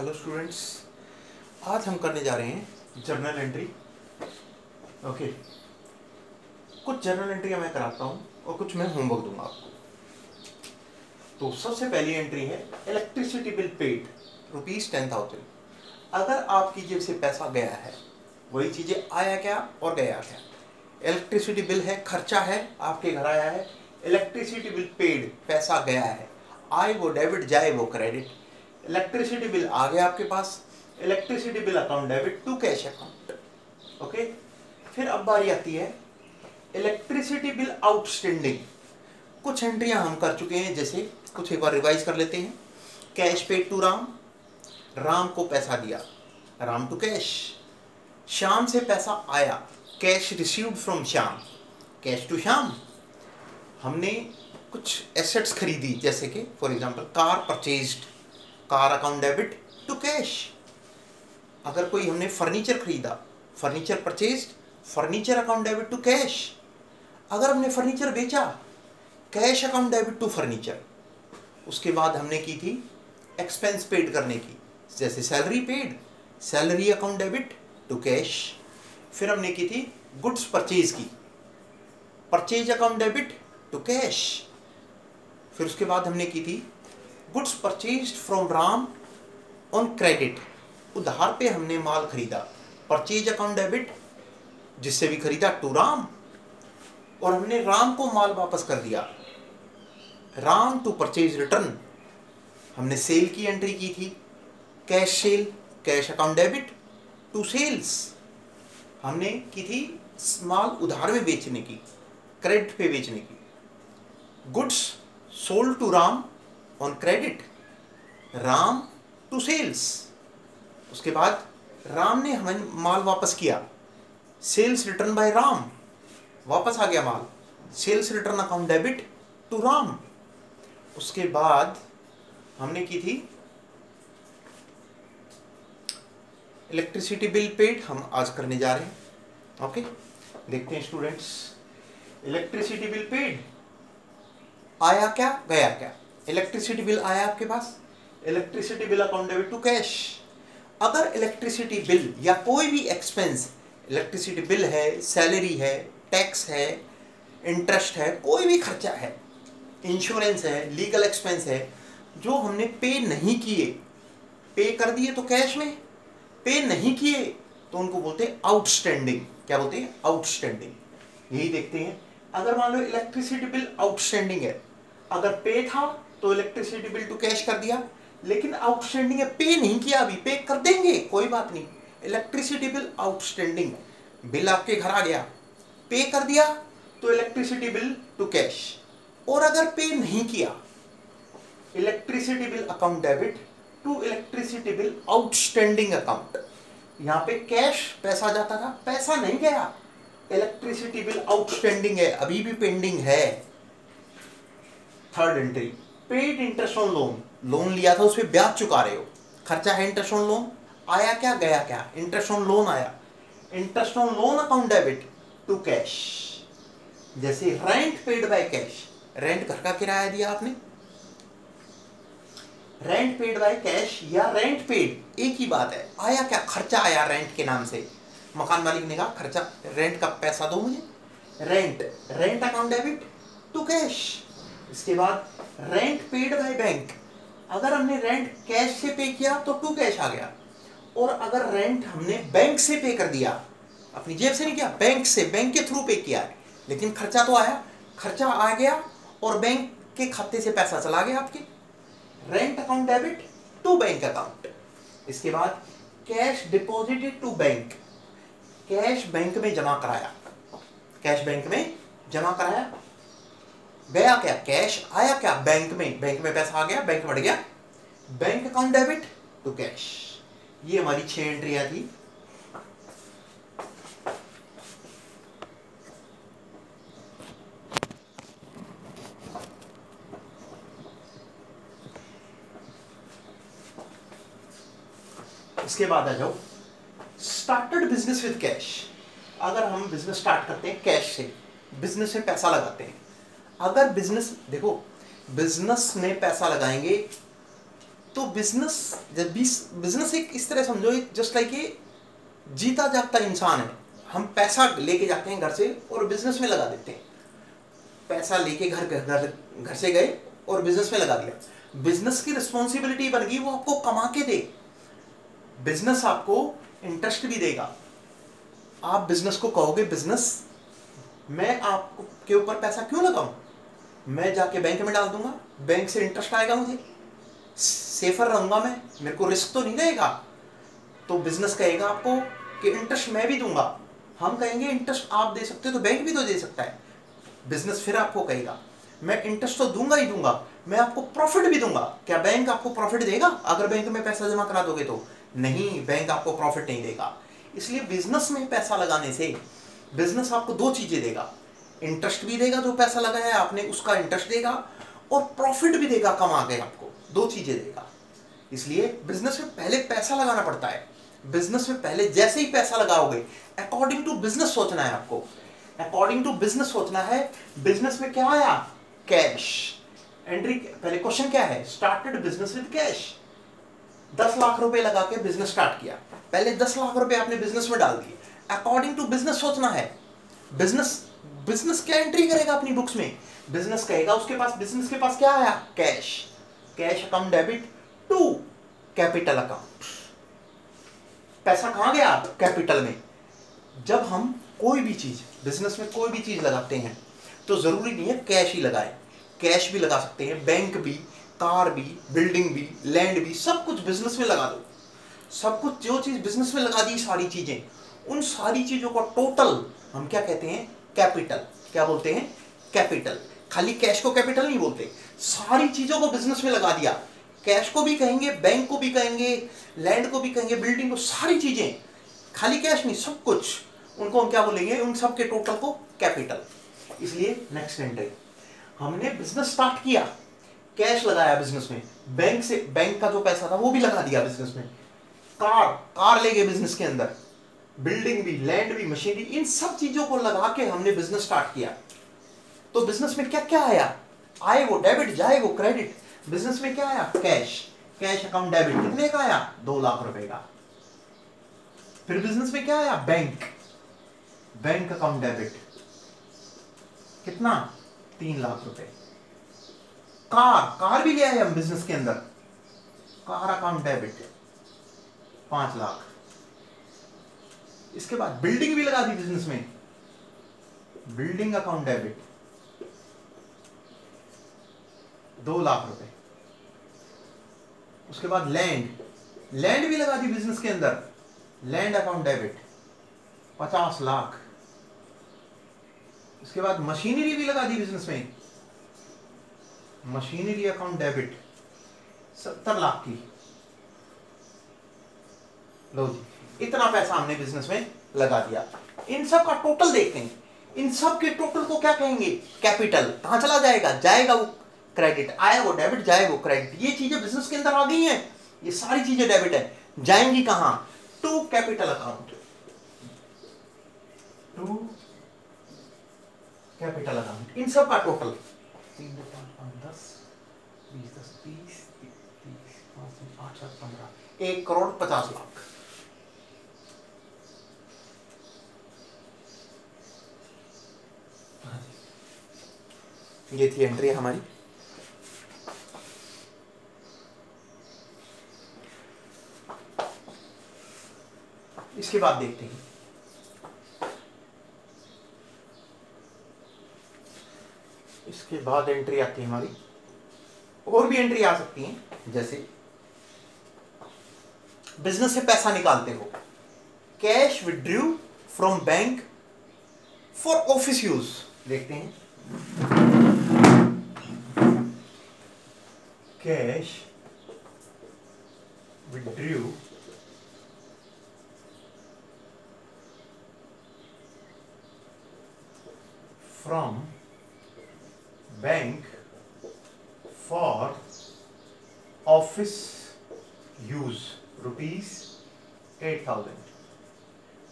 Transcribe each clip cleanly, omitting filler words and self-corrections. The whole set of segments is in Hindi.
हेलो स्टूडेंट्स, आज हम करने जा रहे हैं जर्नल एंट्री। ओके, कुछ जर्नल एंट्री मैं कराता हूँ और कुछ मैं होमवर्क दूंगा आपको। तो सबसे पहली एंट्री है इलेक्ट्रिसिटी बिल पेड ₹10,000। अगर आपकी जेब से पैसा गया है, वही चीज़ें आया क्या और गया क्या। इलेक्ट्रिसिटी बिल है, खर्चा है, आपके घर आया है। इलेक्ट्रिसिटी बिल पेड, पैसा गया है, आए वो डेबिट जाए वो क्रेडिट। इलेक्ट्रिसिटी बिल आ गया आपके पास, electricity bill account debit to cash account. Okay, फिर अब बारी आती है इलेक्ट्रिसिटी बिल आउटस्टैंडिंग। कुछ एंट्रियां हम कर चुके हैं, जैसे कुछ एक बार रिवाइज कर लेते हैं। Cash paid to Ram, Ram को पैसा दिया, राम टू कैश। श्याम से पैसा आया, cash received from Shyam, cash to Shyam. हमने कुछ एसेट्स खरीदी, जैसे कि for example car purchased, car account debit to cash. अगर कोई हमने फर्नीचर खरीदा, furniture purchased, furniture account debit to cash. अगर हमने फर्नीचर बेचा, cash account debit to furniture. उसके बाद हमने की थी एक्सपेंस पेड करने की, जैसे salary paid, salary account debit to cash. फिर हमने की थी गुड्स परचेज की, purchase account debit to cash. फिर उसके बाद हमने की थी goods purchased from Ram on credit, उधार पे हमने माल खरीदा, परचेज अकाउंट डेबिट जिससे भी खरीदा टू राम। और हमने राम को माल वापस कर दिया, राम टू परचेज रिटर्न। हमने सेल की एंट्री की थी, cash sale, cash account debit to sales. हमने की थी माल उधार में बेचने की, क्रेडिट पे बेचने की। Goods sold to Ram on credit, Ram to sales. उसके बाद राम ने हमें माल वापस किया, सेल्स रिटर्न बाय राम, वापस आ गया माल, sales return account debit to Ram. उसके बाद हमने की थी इलेक्ट्रिसिटी बिल पेड, हम आज करने जा रहे हैं। ओके, देखते हैं स्टूडेंट्स। इलेक्ट्रिसिटी बिल पेड, आया क्या गया क्या। इलेक्ट्रिसिटी बिल आया आपके पास, electricity bill account debit to cash. अगर इलेक्ट्रिसिटी बिल या कोई भी एक्सपेंस, इलेक्ट्रिसिटी बिल है, सैलरी है, टैक्स है, इंटरेस्ट है, कोई भी खर्चा है, इंश्योरेंस है, लीगल एक्सपेंस है, जो हमने पे नहीं किए, पे कर दिए तो कैश में, पे नहीं किए तो उनको बोलते हैं आउटस्टैंडिंग। क्या बोलते हैं? आउटस्टैंडिंग। यही देखते हैं। अगर मान लो इलेक्ट्रिसिटी बिल आउटस्टैंडिंग है, अगर पे था तो इलेक्ट्रिसिटी बिल टू कैश कर दिया, लेकिन आउटस्टैंडिंग है, पे नहीं किया, अभी पे कर देंगे, कोई बात नहीं। इलेक्ट्रिसिटी बिल आउटस्टैंडिंग, बिल आपके घर आ गया, पे कर दिया तो इलेक्ट्रिसिटी बिल टू कैश। और अगर पे नहीं किया, electricity bill account debit to electricity bill outstanding account. यहां पे कैश पैसा जाता था, पैसा नहीं गया, इलेक्ट्रिसिटी बिल आउटस्टैंडिंग है, अभी भी पेंडिंग है। Third entry, paid interest on loan, loan लिया था उस पर ब्याज चुका रहे हो, खर्चा है इंटरेस्ट ऑन लोन। आया क्या गया क्या, इंटरेस्ट ऑन लोन आया, interest on loan account debit to cash. जैसे rent paid by cash, rent घर का किराया दिया आपने, रेंट पेड बाय कैश या रेंट पेड एक ही बात है। आया क्या, खर्चा आया रेंट के नाम से, मकान मालिक ने कहा खर्चा, रेंट का पैसा दो मुझे, rent, rent account debit to cash. इसके बाद रेंट पेड बाय बैंक, अगर हमने रेंट कैश से पे किया तो टू कैश आ गया। और अगर रेंट हमने बैंक से पे कर दिया, अपनी जेब से नहीं किया, बैंक से, बैंक के थ्रू पे किया, लेकिन खर्चा तो आया, खर्चा आ गया और बैंक के खाते से पैसा चला गया आपके, rent account debit to bank account. इसके बाद cash deposited to bank, cash bank में जमा कराया, कैश बैंक में जमा कराया, गया क्या कैश, आया क्या बैंक में पैसा आ गया, बैंक बढ़ गया, bank account debit to cash. ये हमारी 6 एंट्रियां थी। इसके बाद आ जाओ स्टार्टेड बिजनेस विद कैश। अगर हम बिजनेस स्टार्ट करते हैं कैश से, बिजनेस में पैसा लगाते हैं, अगर बिजनेस, देखो बिजनेस में पैसा लगाएंगे तो बिजनेस एक इस तरह समझो, एक जस्ट लाइक ये जीता जागता इंसान है। हम पैसा लेके जाते हैं घर से और बिजनेस में लगा देते हैं। पैसा लेके घर से गए और बिजनेस में लगा दिया। बिजनेस की रिस्पॉन्सिबिलिटी बन गई वो आपको कमा के दे। बिजनेस आपको इंटरेस्ट भी देगा। आप बिजनेस को कहोगे, बिजनेस मैं आपको के ऊपर पैसा क्यों लगाऊं, मैं जाके बैंक में डाल दूंगा, बैंक से इंटरेस्ट आएगा, मुझे सेफर रहूंगा, मैं, मेरे को रिस्क तो नहीं रहेगा। तो बिजनेस कहेगा आपको कि इंटरेस्ट मैं भी दूंगा। हम कहेंगे इंटरेस्ट आप दे सकते हो तो बैंक भी तो दे सकता है। बिजनेस फिर आपको कहेगा मैं इंटरेस्ट तो दूंगा ही दूंगा, मैं आपको प्रॉफिट भी दूंगा। क्या बैंक आपको प्रॉफिट देगा अगर बैंक में पैसा जमा करा दोगे तो? नहीं, बैंक आपको प्रॉफिट नहीं देगा। इसलिए बिजनेस में पैसा लगाने से बिजनेस आपको दो चीजें देगा, इंटरेस्ट भी देगा, जो पैसा लगाया है आपने उसका इंटरेस्ट देगा, और प्रॉफिट भी देगा कमा के आपको, दो चीजें देगा। इसलिए बिजनेस में पहले पैसा लगाना पड़ता है। बिजनेस में पहले जैसे ही पैसा लगाओगे, अकॉर्डिंग टू बिजनेस सोचना है आपको, अकॉर्डिंग टू बिजनेस सोचना है। बिजनेस में क्या आया? Cash entry. पहले क्वेश्चन क्या है? Started business with cash. 10 lakh रुपए लगा के बिजनेस स्टार्ट किया, पहले 10 लाख रुपए आपने बिजनेस में डाल दिए। अकॉर्डिंग टू बिजनेस सोचना है। बिजनेस क्या एंट्री करेगा अपनी बुक्स में? बिजनेस कहेगा बिजनेस के पास क्या आया? Cash. Cash account debit to capital account. पैसा कहां गया? कैपिटल में। जब हम कोई भी चीज बिजनेस में कोई भी चीज लगाते हैं तो जरूरी नहीं है कैश ही लगाए, कैश भी लगा सकते हैं, बैंक भी, कार भी, बिल्डिंग भी, लैंड भी, सब कुछ बिजनेस में लगा दो। सब कुछ जो चीज बिजनेस में लगा दी, सारी चीजें, उन सारी चीजों का टोटल हम क्या कहते हैं? कैपिटल। क्या बोलते हैं? कैपिटल। खाली कैश को कैपिटल नहीं बोलते, सारी चीजों को बिजनेस में लगा दिया। कैश को भी कहेंगे, बैंक को भी कहेंगे, लैंड को भी कहेंगे, बिल्डिंग को, सारी चीजें, खाली कैश नहीं, सब कुछ, उनको हम क्या बोलेंगे? उन सब के टोटल को कैपिटल। इसलिए नेक्स्ट एंट्री, हमने बिजनेस स्टार्ट किया, कैश लगाया बिजनेस में, बैंक का जो पैसा था वो भी लगा दिया बिजनेस में, कार ले गए बिजनेस के अंदर, बिल्डिंग भी, लैंड भी, मशीनरी, इन सब चीजों को लगा के हमने बिजनेस स्टार्ट किया। तो बिजनेस में क्या क्या आया? आए वो डेबिट, जाए वो क्रेडिट। बिजनेस में क्या आया? कैश। कैश अकाउंट डेबिट कितने का आया? 2 लाख रुपए का। फिर बिजनेस में क्या आया? बैंक अकाउंट डेबिट कितना? 3 लाख रुपए। कार भी ले आए हम बिजनेस के अंदर, कार अकाउंट डेबिट 5 लाख। इसके बाद बिल्डिंग भी लगा दी बिजनेस में, बिल्डिंग अकाउंट डेबिट 2 लाख रुपए। उसके बाद लैंड भी लगा दी बिजनेस के अंदर, लैंड अकाउंट डेबिट 50 लाख। उसके बाद मशीनरी भी लगा दी बिजनेस में, मशीनरी अकाउंट डेबिट 70 लाख की। लो जी, इतना पैसा हमने बिजनेस में लगा दिया। इन सब का टोटल देखते हैं, इन सब के टोटल को क्या कहेंगे? कैपिटल। कहां चला जाएगा? जाएगा वो क्रेडिट, आया वो डेबिट, जाए वो क्रेडिट। ये चीजें बिजनेस के अंदर आ गई हैं, ये सारी चीजें डेबिट है, जाएंगी कहां? To capital account, to capital account. इन सब का टोटल 3, 2, 5, 5, 10, 20, 10, 30, 30, 5, 8, 7, 15, 1 करोड़ 50 लाख। ये थी एंट्री हमारी। इसके बाद देखते हैं, इसके बाद एंट्री आती है हमारी, और भी एंट्री आ सकती है, जैसे बिजनेस से पैसा निकालते हो, cash withdrew from bank for office use. देखते हैं, cash withdrew from bank for office use ₹8,000।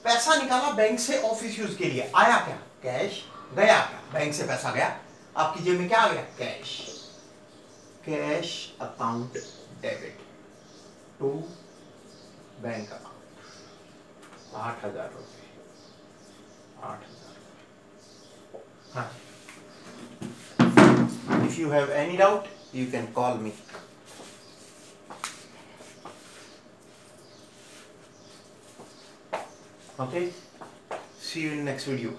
पैसा निकाला बैंक से ऑफिस यूज के लिए, आया क्या? कैश। गया क्या? बैंक से पैसा गया, आपकी जेब में क्या आ गया? Cash. Cash account debit to bank account 8,000 रुपये 8,000 रुपये। हाँ, if you have any doubt you can call me. Okay, see you in next video.